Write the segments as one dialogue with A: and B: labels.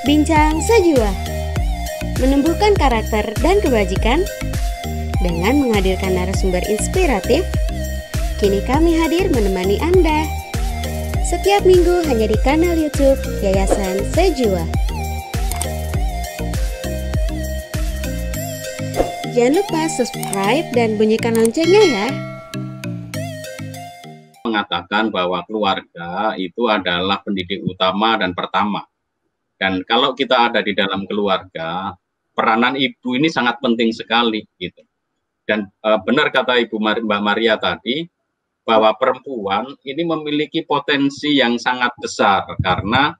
A: Bincang Sejua, menumbuhkan karakter dan kebajikan dengan menghadirkan narasumber inspiratif. Kini kami hadir menemani Anda setiap minggu hanya di kanal YouTube Yayasan Sejua. Jangan lupa subscribe dan bunyikan loncengnya ya.
B: Mengatakan bahwa keluarga itu adalah pendidik utama dan pertama. Dan kalau kita ada di dalam keluarga, peranan ibu ini sangat penting sekali gitu. Dan benar kata Mbak Maria tadi, bahwa perempuan ini memiliki potensi yang sangat besar karena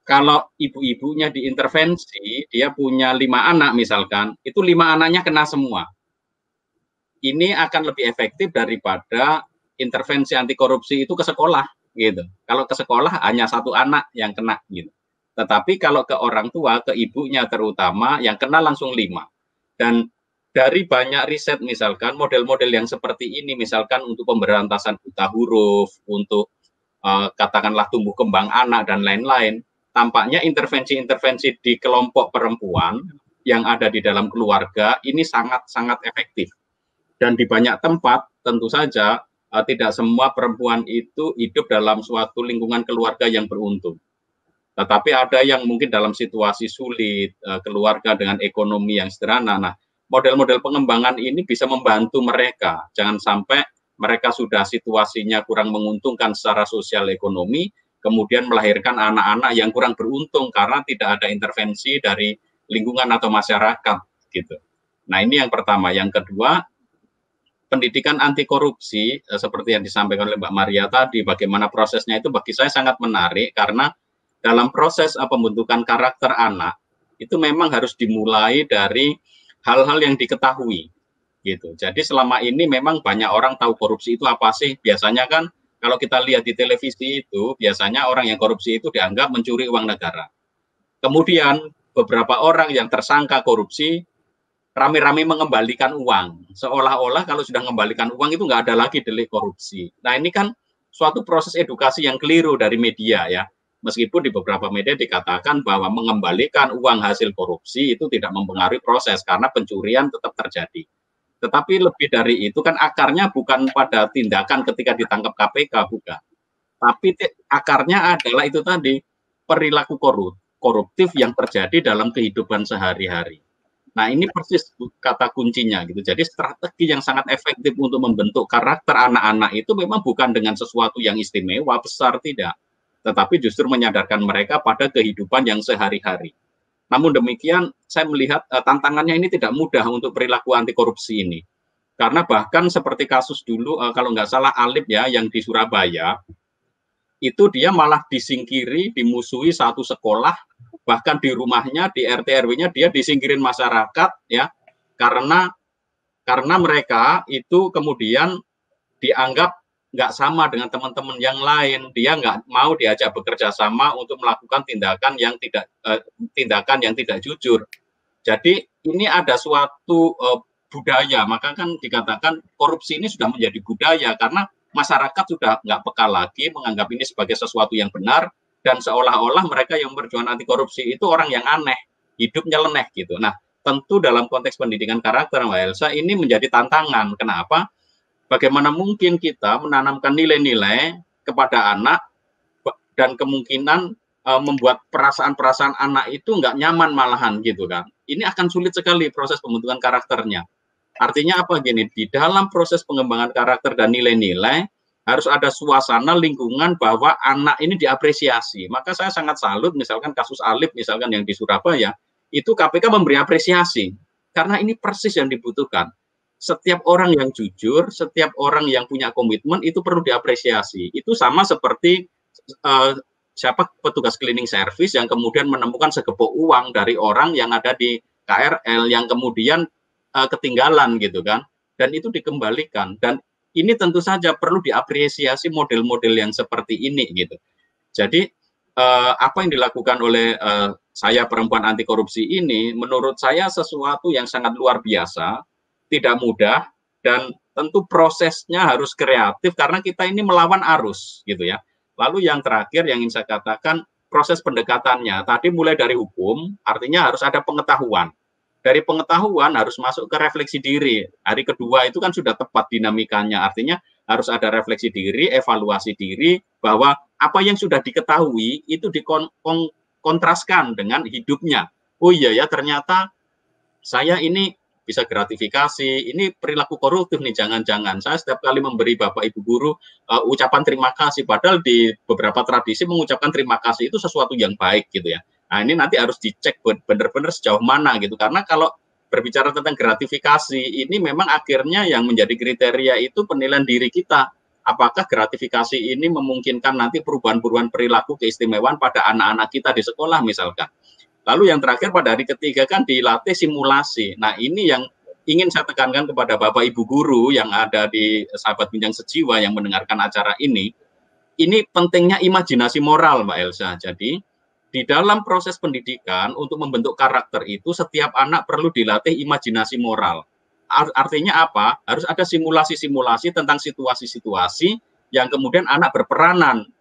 B: kalau ibu-ibunya diintervensi, dia punya 5 anak misalkan, itu 5 anaknya kena semua. Ini akan lebih efektif daripada intervensi anti korupsi itu ke sekolah gitu. Kalau ke sekolah hanya 1 anak yang kena gitu. Tetapi kalau ke orang tua, ke ibunya terutama, yang kena langsung 5. Dan dari banyak riset misalkan model-model yang seperti ini, misalkan untuk pemberantasan buta huruf, untuk katakanlah tumbuh kembang anak dan lain-lain, tampaknya intervensi-intervensi di kelompok perempuan yang ada di dalam keluarga ini sangat-sangat efektif. Dan di banyak tempat tentu saja tidak semua perempuan itu hidup dalam suatu lingkungan keluarga yang beruntung. Tetapi ada yang mungkin dalam situasi sulit, keluarga dengan ekonomi yang sederhana. Nah, model-model pengembangan ini bisa membantu mereka. Jangan sampai mereka sudah situasinya kurang menguntungkan secara sosial ekonomi, kemudian melahirkan anak-anak yang kurang beruntung karena tidak ada intervensi dari lingkungan atau masyarakat gitu. Nah, ini yang pertama. Yang kedua, pendidikan anti korupsi seperti yang disampaikan oleh Mbak Maria tadi, bagaimana prosesnya itu bagi saya sangat menarik karena dalam proses pembentukan karakter anak itu memang harus dimulai dari hal-hal yang diketahui gitu. Jadi selama ini memang banyak orang tahu korupsi itu apa sih. Biasanya kan kalau kita lihat di televisi itu biasanya orang yang korupsi itu dianggap mencuri uang negara. Kemudian beberapa orang yang tersangka korupsi rame-rame mengembalikan uang. Seolah-olah kalau sudah mengembalikan uang itu nggak ada lagi delik korupsi. Nah ini kan suatu proses edukasi yang keliru dari media ya. Meskipun di beberapa media dikatakan bahwa mengembalikan uang hasil korupsi itu tidak mempengaruhi proses karena pencurian tetap terjadi. Tetapi lebih dari itu kan akarnya bukan pada tindakan ketika ditangkap KPK, bukan. Tapi akarnya adalah itu tadi, perilaku koruptif yang terjadi dalam kehidupan sehari-hari. Nah ini persis kata kuncinya gitu. Jadi strategi yang sangat efektif untuk membentuk karakter anak-anak itu memang bukan dengan sesuatu yang istimewa, besar, tidak. Tetapi justru menyadarkan mereka pada kehidupan yang sehari-hari. Namun demikian, saya melihat tantangannya ini tidak mudah untuk perilaku anti korupsi ini. Karena bahkan seperti kasus dulu, kalau nggak salah Alip ya, yang di Surabaya, itu dia malah disingkiri, dimusuhi satu sekolah, bahkan di rumahnya, di RT RW-nya dia disingkirin masyarakat ya, karena mereka itu kemudian dianggap nggak sama dengan teman-teman yang lain, dia nggak mau diajak bekerja sama untuk melakukan tindakan yang tidak jujur. Jadi ini ada suatu budaya, maka kan dikatakan korupsi ini sudah menjadi budaya karena masyarakat sudah nggak peka lagi menganggap ini sebagai sesuatu yang benar dan seolah-olah mereka yang berjuang anti korupsi itu orang yang aneh, hidup nyeleneh gitu. Nah, tentu dalam konteks pendidikan karakter Mbak Elsa ini menjadi tantangan. Kenapa? Bagaimana mungkin kita menanamkan nilai-nilai kepada anak dan kemungkinan membuat perasaan-perasaan anak itu nggak nyaman malahan gitu kan. Ini akan sulit sekali proses pembentukan karakternya. Artinya apa gini, di dalam proses pengembangan karakter dan nilai-nilai harus ada suasana lingkungan bahwa anak ini diapresiasi. Maka saya sangat salut misalkan kasus Alip misalkan yang di Surabaya, itu KPK memberi apresiasi. Karena ini persis yang dibutuhkan. Setiap orang yang jujur, setiap orang yang punya komitmen itu perlu diapresiasi. Itu sama seperti siapa petugas cleaning service yang kemudian menemukan segepok uang dari orang yang ada di KRL yang kemudian ketinggalan gitu kan, dan itu dikembalikan. Dan ini tentu saja perlu diapresiasi model-model yang seperti ini gitu. Jadi apa yang dilakukan oleh saya perempuan anti korupsi ini menurut saya sesuatu yang sangat luar biasa. Tidak mudah dan tentu prosesnya harus kreatif karena kita ini melawan arus gitu ya. Lalu yang terakhir yang ingin saya katakan, proses pendekatannya. Tadi mulai dari hukum, artinya harus ada pengetahuan. Dari pengetahuan harus masuk ke refleksi diri. Hari kedua itu kan sudah tepat dinamikanya, artinya harus ada refleksi diri, evaluasi diri, bahwa apa yang sudah diketahui itu dikontraskan dengan hidupnya. Oh iya ya, ternyata saya ini bisa gratifikasi, ini perilaku koruptif nih, jangan-jangan saya setiap kali memberi Bapak Ibu guru ucapan terima kasih, padahal di beberapa tradisi mengucapkan terima kasih itu sesuatu yang baik gitu ya. Nah ini nanti harus dicek benar-benar sejauh mana gitu, karena kalau berbicara tentang gratifikasi ini memang akhirnya yang menjadi kriteria itu penilaian diri kita. Apakah gratifikasi ini memungkinkan nanti perubahan-perubahan perilaku keistimewaan pada anak-anak kita di sekolah misalkan. Lalu yang terakhir pada hari ketiga kan dilatih simulasi. Nah ini yang ingin saya tekankan kepada Bapak Ibu guru yang ada di Sahabat Bincang Sejiwa yang mendengarkan acara ini. Ini pentingnya imajinasi moral Mbak Elsa. Jadi di dalam proses pendidikan untuk membentuk karakter itu setiap anak perlu dilatih imajinasi moral. Artinya apa? Harus ada simulasi-simulasi tentang situasi-situasi yang kemudian anak berperanan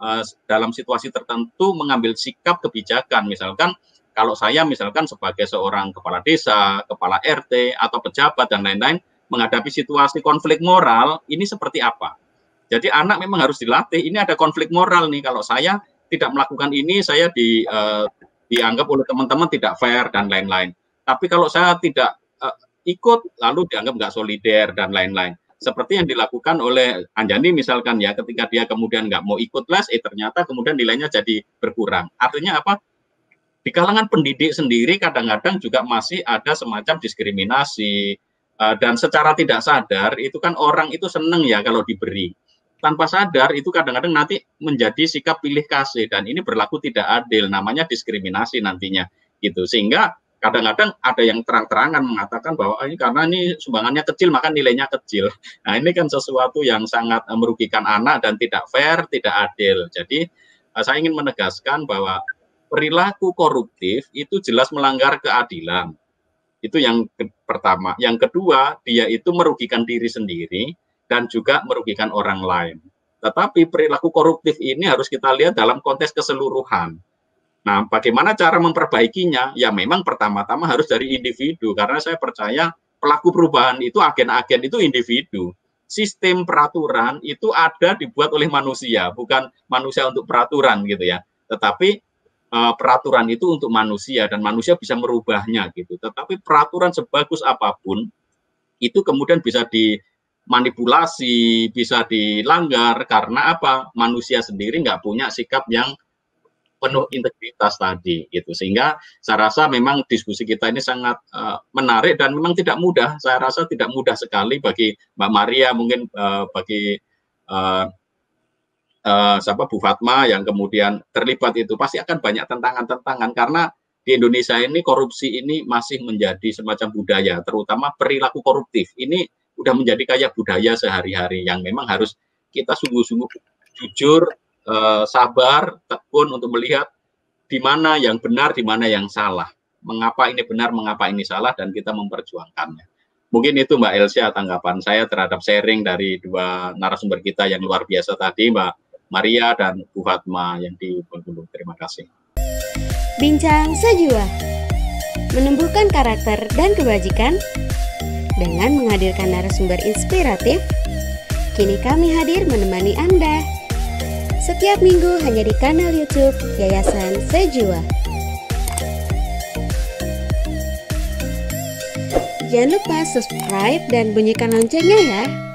B: dalam situasi tertentu mengambil sikap kebijakan. Misalkan kalau saya misalkan sebagai seorang kepala desa, kepala RT, atau pejabat, dan lain-lain, menghadapi situasi konflik moral, ini seperti apa? Jadi anak memang harus dilatih, ini ada konflik moral nih, kalau saya tidak melakukan ini, saya dianggap oleh teman-teman tidak fair, dan lain-lain. Tapi kalau saya tidak ikut, lalu dianggap nggak solider, dan lain-lain. Seperti yang dilakukan oleh Anjani misalkan ya, ketika dia kemudian nggak mau ikut les, ternyata kemudian nilainya jadi berkurang. Artinya apa? Di kalangan pendidik sendiri kadang-kadang juga masih ada semacam diskriminasi dan secara tidak sadar itu kan orang itu seneng ya kalau diberi. Tanpa sadar itu kadang-kadang nanti menjadi sikap pilih kasih dan ini berlaku tidak adil, namanya diskriminasi nantinya gitu. Sehingga kadang-kadang ada yang terang-terangan mengatakan bahwa ini karena ini sumbangannya kecil maka nilainya kecil. Nah ini kan sesuatu yang sangat merugikan anak dan tidak fair, tidak adil. Jadi saya ingin menegaskan bahwa perilaku koruptif itu jelas melanggar keadilan. Itu yang pertama. Yang kedua, dia itu merugikan diri sendiri dan juga merugikan orang lain. Tetapi perilaku koruptif ini harus kita lihat dalam konteks keseluruhan. Nah, bagaimana cara memperbaikinya? Ya memang pertama-tama harus dari individu, karena saya percaya pelaku perubahan itu agen-agen itu individu. Sistem peraturan itu ada dibuat oleh manusia, bukan manusia untuk peraturan gitu ya. Tetapi peraturan itu untuk manusia dan manusia bisa merubahnya gitu. Tetapi peraturan sebagus apapun itu kemudian bisa dimanipulasi, bisa dilanggar karena apa? Manusia sendiri nggak punya sikap yang penuh integritas tadi gitu. Sehingga saya rasa memang diskusi kita ini sangat menarik dan memang tidak mudah. Saya rasa tidak mudah sekali bagi Mbak Maria, mungkin bagi Bu Fatma yang kemudian terlibat itu pasti akan banyak tantangan-tantangan karena di Indonesia ini korupsi ini masih menjadi semacam budaya, terutama perilaku koruptif. Ini udah menjadi kayak budaya sehari-hari yang memang harus kita sungguh-sungguh jujur, sabar, tekun untuk melihat di mana yang benar, di mana yang salah. Mengapa ini benar, mengapa ini salah, dan kita memperjuangkannya. Mungkin itu Mbak Elsa tanggapan saya terhadap sharing dari dua narasumber kita yang luar biasa tadi, Mbak Maria dan Bu Fatma yang di Bengkulu. Terima kasih.
A: Bincang Sejiwa, menumbuhkan karakter dan kebajikan dengan menghadirkan narasumber inspiratif. Kini kami hadir menemani Anda setiap minggu hanya di kanal YouTube Yayasan Sejiwa. Jangan lupa subscribe dan bunyikan loncengnya ya.